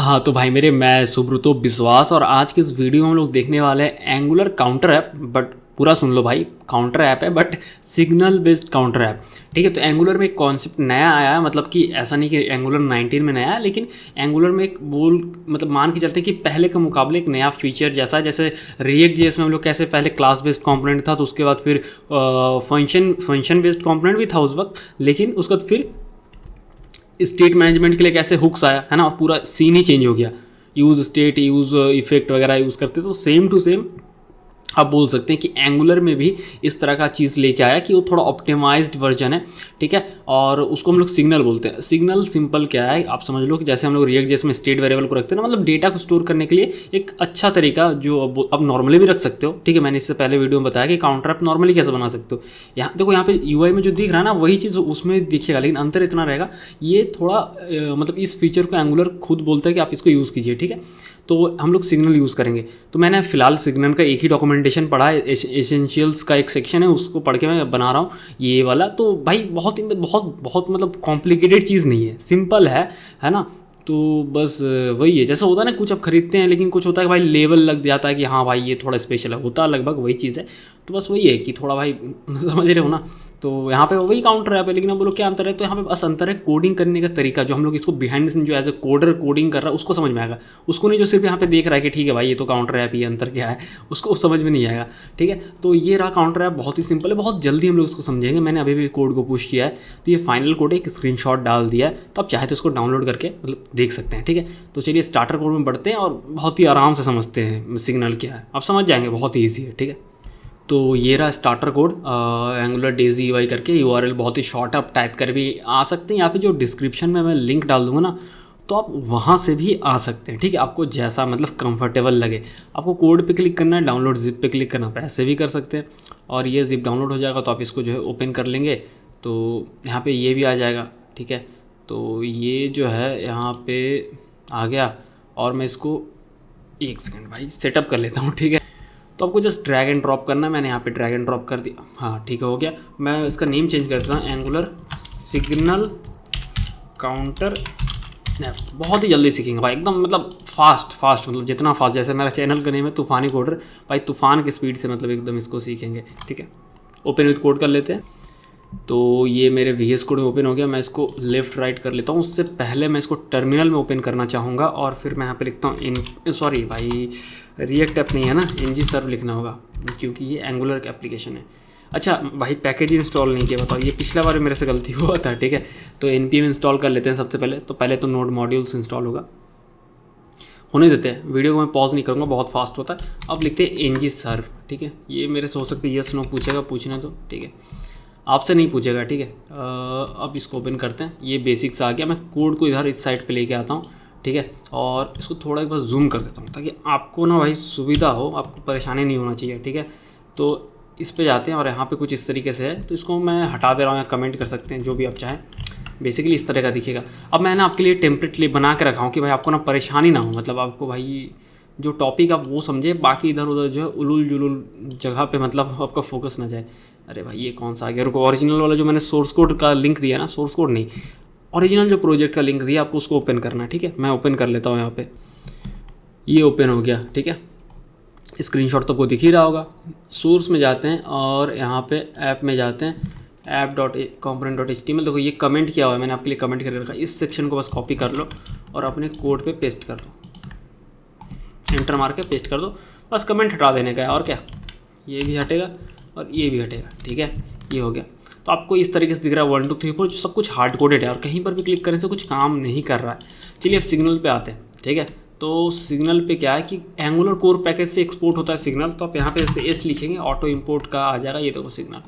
हाँ तो भाई मेरे, मैं सुब्रतो विश्वास और आज के इस वीडियो में हम लोग देखने वाले हैं एंगुलर काउंटर ऐप। बट पूरा सुन लो भाई, काउंटर ऐप है but signal based counter app. ठीक है, तो एंगुलर में एक कॉन्सेप्ट नया आया है, मतलब कि ऐसा नहीं कि एंगुलर 19 में नया है, लेकिन एंगुलर में एक मतलब मान के चलते हैं कि पहले के मुकाबले एक नया फीचर जैसा है। जैसे रिएक्ट जेएस में हम लोग कैसे पहले क्लास बेस्ड कंपोनेंट था, तो उसके बाद फिर फंक्शन बेस्ड कंपोनेंट भी था उस वक्त, लेकिन उसके बाद फिर स्टेट मैनेजमेंट के लिए कैसे हुक्स आया है ना, और पूरा सीन ही चेंज हो गया। यूज़ स्टेट, यूज़ इफेक्ट वगैरह यूज़ करते, तो सेम टू सेम आप बोल सकते हैं कि एंगुलर में भी इस तरह का चीज़ लेके आया कि वो थोड़ा ऑप्टिमाइज्ड वर्जन है। ठीक है, और उसको हम लोग सिग्नल बोलते हैं। सिग्नल सिंपल क्या है, आप समझ लो कि जैसे हम लोग रिएक्ट जेएस में स्टेट वेरिएबल को रखते हैं ना, मतलब डेटा को स्टोर करने के लिए एक अच्छा तरीका, जो अब नॉर्मली भी रख सकते हो। ठीक है, मैंने इससे पहले वीडियो में बताया कि काउंटर ऐप नॉर्मली कैसे बना सकते हो। यहाँ देखो, यहाँ पे यूआई में जो दिख रहा है ना, वही चीज़ उसमें दिखेगा, लेकिन अंतर इतना रहेगा, ये थोड़ा मतलब इस फीचर को एंगुलर खुद बोलता है कि आप इसको यूज़ कीजिए। ठीक है, तो हम लोग सिग्नल यूज़ करेंगे। तो मैंने फ़िलहाल सिग्नल का एक ही डॉक्यूमेंटेशन पढ़ा है, एसेंशियल्स का एक सेक्शन है, उसको पढ़ के मैं बना रहा हूँ ये वाला। तो भाई बहुत बहुत बहुत मतलब कॉम्प्लिकेटेड चीज़ नहीं है, सिंपल है ना। तो बस वही है, जैसा होता है ना, कुछ आप खरीदते हैं, लेकिन कुछ होता है कि भाई लेवल लग जाता है कि हाँ भाई ये थोड़ा स्पेशल है, होता लगभग वही चीज़ है। तो बस वही है कि थोड़ा भाई समझ रहे हो ना। तो यहाँ पे वही काउंटर ऐप है, लेकिन अब बोलो क्या अंतर है, तो यहाँ पे बस अंतर है कोडिंग करने का तरीका। जो हम लोग इसको बिहाइंड द सीन जो एज ए कोडर कोडिंग कर रहा है उसको समझ में आएगा, उसको नहीं जो सिर्फ यहाँ पे देख रहा है कि ठीक है भाई ये तो काउंटर ऐप, ये अंतर क्या है, उसको समझ में नहीं आएगा। ठीक है, तो ये रहा काउंटर ऐप, बहुत ही सिंपल है, बहुत जल्दी हम लोग इसको समझेंगे। मैंने अभी भी कोड को पुश किया है, तो ये फाइनल कोड है, एक स्क्रीनशॉट डाल दिया है, तो आप चाहे तो इसको डाउनलोड करके मतलब देख सकते हैं। ठीक है, तो चलिए स्टार्टर कोड में बढ़ते हैं और बहुत ही आराम से समझते हैं सिग्नल क्या है, आप समझ जाएंगे, बहुत ही ईजी है। ठीक है, तो ये रहा starter code, angular Daisy UI करके। यूआरएल बहुत ही शॉर्ट आप टाइप कर भी आ सकते हैं, या फिर जो डिस्क्रिप्शन में मैं लिंक डाल दूँगा ना, तो आप वहाँ से भी आ सकते हैं। ठीक है, आपको जैसा मतलब कंफर्टेबल लगे। आपको कोड पे क्लिक करना है, डाउनलोड जिप पे क्लिक करना, ऐसे भी कर सकते हैं। और ये जिप डाउनलोड हो जाएगा तो आप इसको जो है ओपन कर लेंगे, तो यहाँ पे ये भी आ जाएगा। ठीक है, तो ये जो है यहाँ पे आ गया, और मैं इसको एक सेकेंड भाई सेटअप कर लेता हूँ। ठीक है, तो आपको जस्ट ड्रैग एंड ड्रॉप करना है, मैंने यहाँ पे ड्रैग एंड ड्रॉप कर दिया। हाँ ठीक है, हो गया। मैं इसका नेम चेंज कर देता हूँ, एंगुलर सिग्नल काउंटर ऐप। बहुत ही जल्दी सीखेंगे भाई, एकदम मतलब फास्ट, मतलब जितना फास्ट, जैसे मेरा चैनल का नेम है तूफानी कोडर, भाई तूफान की स्पीड से मतलब एकदम इसको सीखेंगे। ठीक है, ओपन विथ कोड कर लेते हैं। तो ये मेरे VS कोड में ओपन हो गया। मैं इसको लेफ़्ट राइट कर लेता हूँ। उससे पहले मैं इसको टर्मिनल में ओपन करना चाहूँगा, और फिर मैं यहाँ पे लिखता हूँ सॉरी भाई रिएक्ट ऐप नहीं है ना, ng-serve लिखना होगा, क्योंकि ये एंगुलर का एप्लीकेशन है। अच्छा भाई पैकेज इंस्टॉल नहीं किया, बताओ, ये पिछला बार मेरे से गलती हुआ था। ठीक है, तो npm इंस्टॉल कर लेते हैं सबसे पहले। तो पहले तो नोड मॉड्यूल्स इंस्टॉल होगा, होने देते हैं, वीडियो को मैं पॉज नहीं करूँगा, बहुत फास्ट होता है। अब लिखते हैं ng-serve। ठीक है, ये मेरे से हो सकता है यस नो पूछेगा, पूछना तो ठीक है, आपसे नहीं पूछेगा। ठीक है, अब इसको ओपन करते हैं। ये बेसिक्स आ गया। मैं कोड को इधर इस साइड पे लेके आता हूँ। ठीक है, और इसको थोड़ा एक बार जूम कर देता हूँ, ताकि आपको ना भाई सुविधा हो, आपको परेशानी नहीं होना चाहिए। ठीक है, तो इस पे जाते हैं, और यहाँ पे कुछ इस तरीके से है, तो इसको मैं हटा दे रहा हूँ, या कमेंट कर सकते हैं जो भी आप चाहें। बेसिकली इस तरह का दिखेगा। अब मैंने आपके लिए टेम्पलेट बना के रखा हूँ कि भाई आपको ना परेशानी ना हो, मतलब आपको भाई जो टॉपिक आप वो समझे, बाकी इधर उधर जो है उलूल जुलूल जगह पे मतलब आपका फोकस ना जाए। अरे भाई ये कौन सा आ गया, रुको, ओरिजिनल वाला जो मैंने सोर्स कोड का लिंक दिया ना, सोर्स कोड नहीं, ओरिजिनल जो प्रोजेक्ट का लिंक दिया आपको, उसको ओपन करना है। ठीक है, मैं ओपन कर लेता हूँ। यहाँ पे ये ओपन हो गया। ठीक है, स्क्रीनशॉट तो आपको दिख ही रहा होगा। सोर्स में जाते हैं, और यहाँ पे ऐप में जाते हैं, app.component.html। देखो ये कमेंट किया हुआ है, मैंने आपके लिए कमेंट करके रखा। इस सेक्शन को बस कॉपी कर लो और अपने कोड पे पेस्ट कर दो, एंटर मार के पेस्ट कर दो, बस कमेंट हटा देने का है, और क्या, ये भी हटेगा और ये भी हटेगा। ठीक है, ये हो गया। तो आपको इस तरीके से दिख रहा है 1 2 3 4, जो सब कुछ हार्ड कोडेड है, और कहीं पर भी क्लिक करने से कुछ काम नहीं कर रहा है। चलिए अब सिग्नल पे आते हैं। ठीक है, तो सिग्नल पे क्या है कि एंगुलर कोर पैकेज से एक्सपोर्ट होता है सिग्नल। तो आप यहाँ पे जैसे एस लिखेंगे, ऑटो इंपोर्ट का आ जाएगा। ये देखो सिग्नल,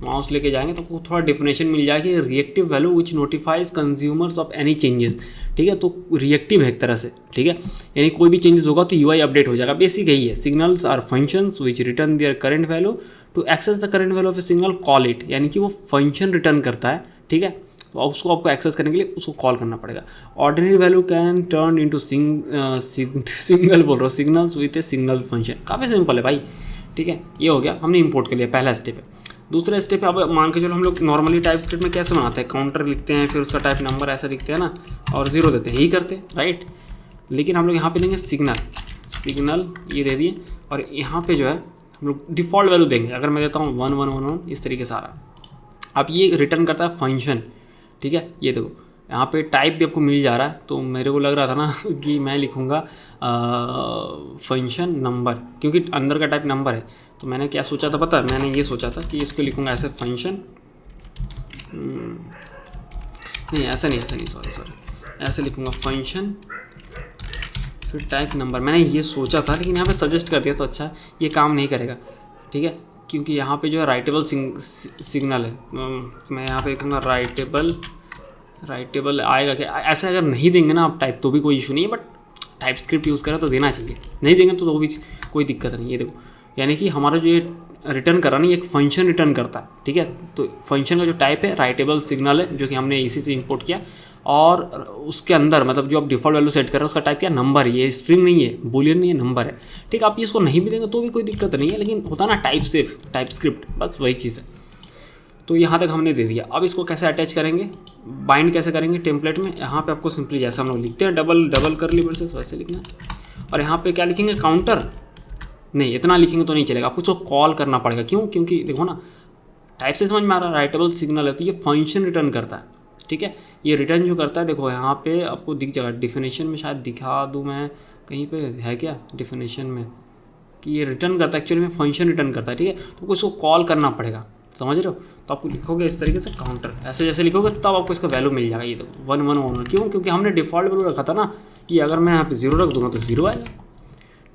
माउस लेके जाएंगे तो आपको थोड़ा डेफिनेशन मिल जाएगी, reactive value which notifies consumers of any changes. ठीक है, तो रिएक्टिव है एक तरह से। ठीक है, यानी कोई भी चेंजेस होगा तो यूआई अपडेट हो जाएगा। बेसिक यही है, signals are functions which return their current value to access the current value of a signal, call it, यानी कि वो फंक्शन रिटर्न करता है। ठीक है, तो उसको आपको एक्सेस करने के लिए उसको कॉल करना पड़ेगा। Ordinary value can turn into single बोल रहा हूँ, signals with a single function. काफ़ी सिंपल है भाई। ठीक है, ये हो गया, हमने इंपोर्ट कर लिया, पहला स्टेप है। दूसरा स्टेप है, अब मान के चलो हम लोग नॉर्मली टाइप स्क्रिप्ट में कैसे बनाते हैं, काउंटर लिखते हैं, फिर उसका टाइप नंबर ऐसा लिखते हैं ना, और 0 देते हैं, यही करते हैं राइट। लेकिन हम लोग यहाँ पे देंगे सिग्नल ये दे दिए, और यहाँ पे जो है हम लोग डिफ़ॉल्ट वैल्यू देंगे। अगर मैं देता हूँ 1 1 1 1 इस तरीके से आ रहा है। अब ये रिटर्न करता है फंक्शन, ठीक है। ये देखो यहाँ पे टाइप भी आपको मिल जा रहा है, तो मेरे को लग रहा था ना कि मैं लिखूँगा फंक्शन नंबर, क्योंकि अंदर का टाइप नंबर है। तो मैंने क्या सोचा था पता है, मैंने ये सोचा था कि इसको लिखूँगा ऐसे फंक्शन, नहीं ऐसा नहीं सॉरी ऐसे लिखूँगा फंक्शन फिर टाइप नंबर। मैंने ये सोचा था, लेकिन यहाँ पे सजेस्ट कर दिया तो अच्छा ये काम नहीं करेगा, ठीक है, क्योंकि यहाँ पे जो है राइटेबल सिग्नल है। मैं यहाँ पे लिखूँगा राइटेबल आएगा क्या, ऐसा अगर नहीं देंगे ना आप टाइप तो भी कोई इशू नहीं है, बट टाइप स्क्रिप्ट यूज़ करें तो देना चाहिए, नहीं देंगे तो भी कोई दिक्कत नहीं है। देखो यानी कि हमारा जो ये रिटर्न कर रहा है ना, एक फंक्शन रिटर्न करता है, ठीक है। तो फंक्शन का जो टाइप है राइटेबल सिग्नल है, जो कि हमने इसी से इंपोर्ट किया, और उसके अंदर मतलब जो आप डिफ़ॉल्ट वैल्यू सेट कर रहे हो उसका टाइप क्या नंबर है, ये स्ट्रिंग नहीं है, बूलियन नहीं है, नंबर है, ठीक है। आप इसको नहीं भी देंगे तो भी कोई दिक्कत नहीं है, लेकिन होता ना टाइप स्क्रिप्ट, बस वही चीज़ है। तो यहाँ तक हमने दे दिया। अब इसको कैसे अटैच करेंगे, बाइंड कैसे करेंगे टेम्पलेट में, यहाँ पे आपको सिंपली जैसा हम लोग लिखते हैं डबल करली ब्रेसेस वैसे लिखना है। और यहाँ पे क्या लिखेंगे, काउंटर, नहीं इतना लिखेंगे तो नहीं चलेगा, आपको उसको कॉल करना पड़ेगा। क्यों, क्योंकि देखो ना टाइप से समझ में आ रहा है, राइटेबल सिग्नल है तो ये फंक्शन रिटर्न करता है, ठीक है। ये रिटर्न जो करता है, देखो यहाँ पे आपको दिख जाएगा, डिफिनेशन में शायद दिखा दूँ मैं, कहीं पे है क्या डिफिनेशन में कि ये रिटर्न करता है, एक्चुअली में फंक्शन रिटर्न करता है, ठीक है। तो उसको कॉल करना पड़ेगा, समझ रहे हो। तो आपको लिखोगे इस तरीके से काउंटर, ऐसे जैसे लिखोगे तब आपको इसका वैल्यू मिल जाएगा। ये देखो 1 1 1 1, क्यों, क्योंकि हमने डिफ़ॉल्ट वैल्यू रखा था ना, ये अगर मैं यहाँ पे 0 रख दूँगा तो 0 आएगा,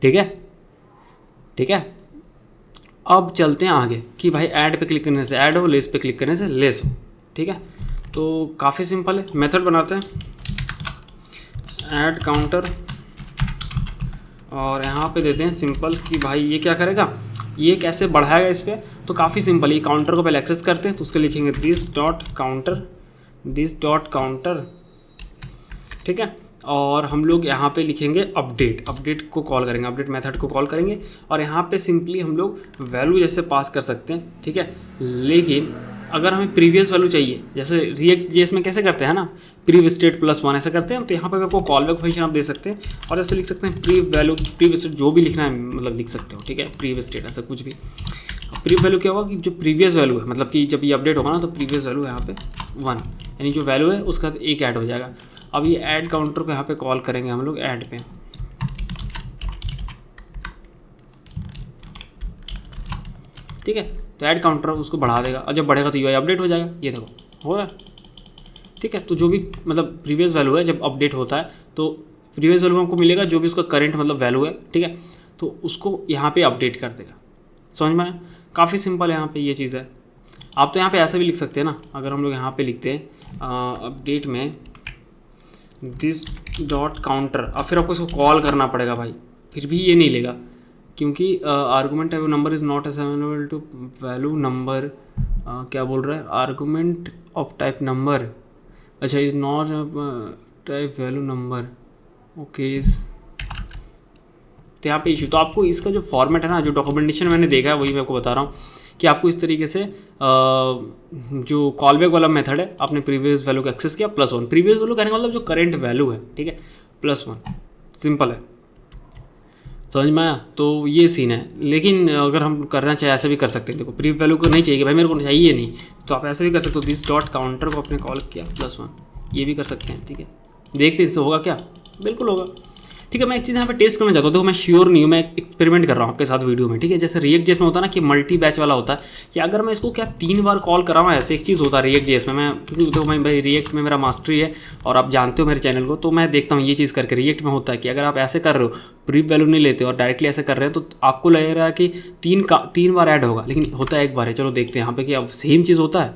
ठीक है। अब चलते हैं आगे कि भाई ऐड पे क्लिक करने से ऐड हो, लेस पे क्लिक करने से लेस हो, ठीक है। तो काफ़ी सिंपल है, मेथड बनाते हैं ऐड काउंटर, और यहाँ पे देते हैं सिंपल कि भाई ये क्या करेगा, ये कैसे बढ़ाएगा इस पर। तो काफ़ी सिंपल, ये काउंटर को पहले एक्सेस करते हैं, तो उसके लिखेंगे दिस डॉट काउंटर, ठीक है। और हम लोग यहाँ पे लिखेंगे अपडेट को कॉल करेंगे, अपडेट मेथड को कॉल करेंगे, और यहाँ पे सिंपली हम लोग वैल्यू जैसे पास कर सकते हैं, ठीक है। लेकिन अगर हमें प्रीवियस वैल्यू चाहिए, जैसे रिएक्ट जेएस में कैसे करते हैं ना, प्रीव स्टेट +1 ऐसा करते हैं, तो यहाँ पर आपको कॉल बैक फंक्शन आप दे सकते हैं, और ऐसे लिख सकते हैं प्रीव स्टेट, जो भी लिखना है मतलब लिख सकते हो, ठीक है। प्रीव स्टेट ऐसा कुछ भी, प्रीव वैल्यू क्या होगा कि जो प्रीवियस वैल्यू है, मतलब कि जब ये अपडेट होगा ना तो प्रीवियस वैल्यू यहाँ पे 1, यानी जो वैल्यू है उसका एक ऐड हो जाएगा। अब ये ऐड काउंटर को यहाँ पे कॉल करेंगे हम लोग ऐड पे, ठीक है। तो ऐड काउंटर उसको बढ़ा देगा, और जब बढ़ेगा तो यूआई अपडेट हो जाएगा, ये देखो हो रहा है, ठीक है। तो जो भी मतलब प्रीवियस वैल्यू है, जब अपडेट होता है तो प्रीवियस वैल्यू हमको मिलेगा, जो भी उसका करंट मतलब वैल्यू है, ठीक है। तो उसको यहाँ पे अपडेट कर देगा, समझ में आया। काफ़ी सिंपल है यहाँ पे ये चीज़ है। आप तो यहाँ पे ऐसा भी लिख सकते हैं ना, अगर हम लोग यहाँ पे लिखते हैं अपडेट में दिस डॉट काउंटर, अब फिर आपको इसको कॉल करना पड़ेगा भाई, फिर भी ये नहीं लेगा, क्योंकि argument type number is not assignable to value number, क्या बोल रहा है, आर्गूमेंट ऑफ टाइप नंबर, अच्छा is not type value number, okay is, तो यहाँ पे इशू। तो आपको इसका जो फॉर्मेट है ना, जो डॉक्यूमेंटेशन मैंने देखा है वही मैं आपको बता रहा हूँ कि आपको इस तरीके से जो कॉलबैक वाला मेथड है, आपने प्रीवियस वैल्यू को एक्सेस किया +1, प्रीवियस वैल्यू कहने का मतलब जो करंट वैल्यू है, ठीक है, +1, सिंपल है, समझ में आया। तो ये सीन है, लेकिन अगर हम करना चाहे ऐसे भी कर सकते हैं। देखो प्रीवियस वैल्यू को नहीं चाहिए कि भाई मेरे को चाहिए नहीं, तो आप ऐसे भी कर सकते हो, दिस डॉट काउंटर को आपने कॉल किया +1, ये भी कर सकते हैं, ठीक है। देखते हैं इससे होगा क्या, बिल्कुल होगा, ठीक है। मैं एक चीज़ यहाँ पे टेस्ट करना चाहता हूँ, देखो मैं श्योर नहीं हूँ, मैं एक्सपेरिमेंट कर रहा हूँ आपके साथ वीडियो में, ठीक है। जैसे रिएक्ट जेएस में होता है ना कि मल्टी बैच वाला होता है, कि अगर मैं इसको क्या 3 बार कॉल कराऊँ, ऐसे एक चीज़ होता है रिएक्ट जेएस में। मैं क्योंकि देखो मैं भाई रिएक्ट में मेरा मास्टरी है, और आप जानते हो मेरे चैनल को, तो मैं देखता हूँ ये चीज़ करके। रिएक्ट में होता है कि अगर आप ऐसे कर रहे हो, प्री वैल्यू नहीं लेते और डायरेक्टली ऐसे कर रहे हैं, तो आपको लग रहा है कि 3 बार ऐड होगा, लेकिन होता है एक बार है। चलो देखते हैं यहाँ पे कि अब सेम चीज़ होता है,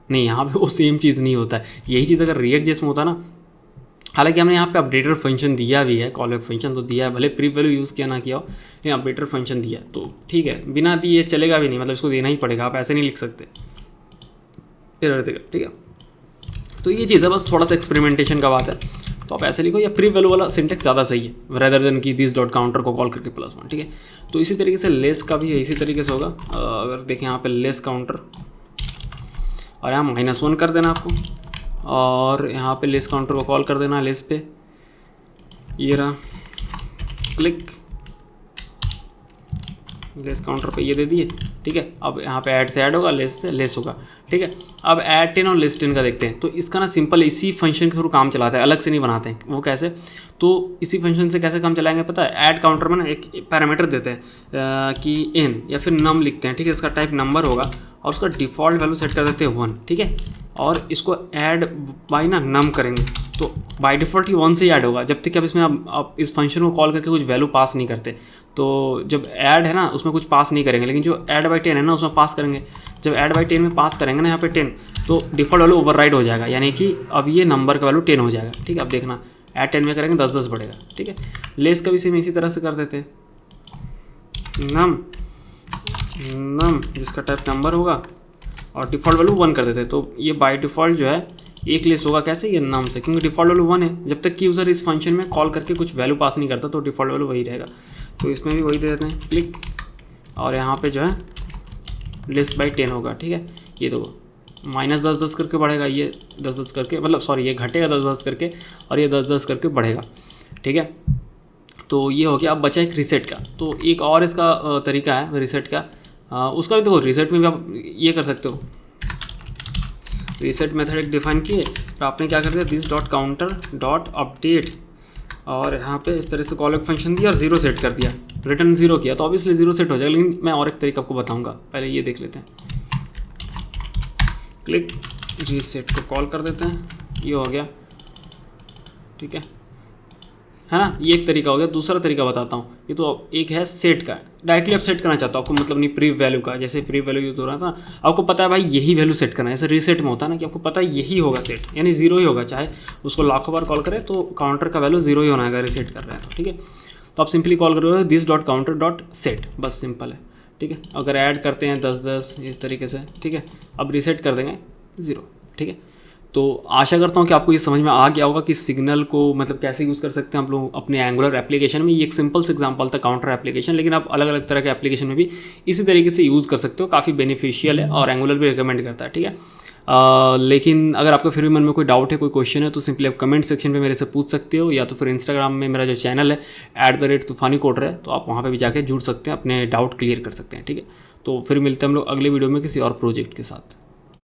नहीं यहाँ पे वो सेम चीज़ नहीं होता है। यही चीज़ अगर रिएक्ट जेएस में होता ना, हालांकि हमने यहाँ पे अपडेटर फंक्शन दिया भी है, कॉलबैक फंक्शन तो दिया है, भले प्री वैल्यू यूज़ किया ना किया हो, लेकिन अपडेटर फंक्शन दिया तो ठीक है, बिना दिए चलेगा भी नहीं, मतलब इसको देना ही पड़ेगा, आप ऐसे नहीं लिख सकते, एरर देगा, ठीक है। तो ये चीज़ है, बस थोड़ा सा एक्सपेरिमेंटेशन का बात है, तो आप ऐसे लिखो, या प्री वैल्यू वाला सिंटेक्स ज़्यादा सही है रेदर देन कि दिस डॉट काउंटर को कॉल करके +1, ठीक है। तो इसी तरीके से लेस का भी इसी तरीके से होगा। अगर देखें यहाँ पे लेस काउंटर, और यहाँ -1 कर देना आपको, और यहाँ पे लेस काउंटर को कॉल कर देना लेस पे, ये रहा, क्लिक, लेस काउंटर पे ये दे दिए, ठीक है। अब यहाँ पे ऐड से ऐड होगा, लेस से लेस होगा, ठीक है। अब ऐड 10 और लेस 10 का देखते हैं। तो इसका ना सिंपल इसी फंक्शन के थ्रू काम चलाता है, अलग से नहीं बनाते हैं। वो कैसे? तो इसी फंक्शन से कैसे काम चलाएंगे पता है? ऐड काउंटर में ना एक पैरामीटर देते हैं कि n या फिर नम लिखते हैं, ठीक है। इसका टाइप नंबर होगा और उसका डिफ़ॉल्ट वैल्यू सेट कर देते हैं 1, ठीक है। और इसको ऐड बाई ना नम करेंगे तो बाय डिफ़ॉल्ट ही 1 से ही ऐड होगा, जब तक कि अब इसमें आप इस फंक्शन को कॉल करके कुछ वैल्यू पास नहीं करते। तो जब ऐड है ना उसमें कुछ पास नहीं करेंगे, लेकिन जो ऐड बाई 10 है ना उसमें पास करेंगे। जब ऐड बाई 10 में पास करेंगे ना यहाँ पे 10, तो डिफ़ॉल्ट वैल्यू ओवरराइड हो जाएगा, यानी कि अब ये नंबर का वैल्यू 10 हो जाएगा, ठीक है। अब देखना ऐड 10 में करेंगे 10 बढ़ेगा, ठीक है। लेस का भी सेम इसी तरह से कर देते हैं, नम जिसका टाइप नंबर होगा और डिफ़ॉल्ट वैल्यू 1 कर देते हैं। तो ये बाय डिफ़ॉल्ट जो है एक लेस होगा, कैसे? ये नाम से, क्योंकि डिफ़ॉल्ट वैल्यू 1 है। जब तक कि यूज़र इस फंक्शन में कॉल करके कुछ वैल्यू पास नहीं करता तो डिफ़ॉल्ट वैल्यू वही रहेगा। तो इसमें भी वही दे देते हैं, क्लिक, और यहाँ पे जो है लेस बाई 10 होगा, ठीक है। ये देखो -10 करके बढ़ेगा, ये 10 करके, मतलब सॉरी ये घटेगा 10 करके और ये 10 करके बढ़ेगा, ठीक है। तो ये हो गया। अब बचा एक रीसेट का। तो एक और इसका तरीका है रीसेट का, उसका भी देखो, रीसेट में भी आप ये कर सकते हो। रीसेट मेथड एक डिफाइन किए तो आपने क्या कर दिया, this dot counter dot update, और यहाँ पे इस तरह से कॉलक फंक्शन दिया और 0 सेट कर दिया, रिटर्न 0 किया, तो ऑब्वियसली 0 सेट हो जाएगा। लेकिन मैं और एक तरीका आपको बताऊंगा, पहले ये देख लेते हैं। क्लिक, रीसेट को कॉल कर देते हैं, ये हो गया, ठीक है ना। ये एक तरीका हो गया। दूसरा तरीका बताता हूँ। ये तो एक है सेट का, डायरेक्टली आप सेट करना चाहते हो, आपको मतलब नहीं प्री वैल्यू का, जैसे प्री वैल्यू यूज़ हो रहा था, आपको पता है भाई यही वैल्यू सेट करना है। जैसे रीसेट में होता है ना कि आपको पता है यही होगा सेट, यानी 0 ही होगा, चाहे उसको लाखों बार कॉल करें तो काउंटर का वैल्यू 0 ही होना है रीसेट कर रहे हैं तो, ठीक है। तो आप सिंपली कॉल करोगे this dot counter dot set, बस सिंपल है, ठीक है। अगर ऐड करते हैं 10 इस तरीके से, ठीक है। अब रीसेट कर देंगे 0, ठीक है। तो आशा करता हूँ कि आपको ये समझ में आ गया होगा कि सिग्नल को मतलब कैसे यूज़ कर सकते हैं आप लोग अपने एंगुलर एप्लीकेशन में। ये एक सिंपल से एग्जांपल था काउंटर एप्लीकेशन, लेकिन आप अलग अलग तरह के एप्लीकेशन में भी इसी तरीके से यूज़ कर सकते हो। काफ़ी बेनिफिशियल है और एंगुलर भी रिकमेंड करता है, ठीक है। लेकिन अगर आपको फिर भी मन में कोई डाउट है, कोई क्वेश्चन है, तो सिंपली आप कमेंट सेक्शन में मेरे से पूछ सकते हो, या तो फिर इंस्टाग्राम में मेरा जो चैनल है @तूफानी कोडर है, तो आप वहाँ पर भी जाके जुड़ सकते हैं, अपने डाउट क्लियर कर सकते हैं, ठीक है। तो फिर मिलते हैं हम लोग अगले वीडियो में किसी और प्रोजेक्ट के साथ।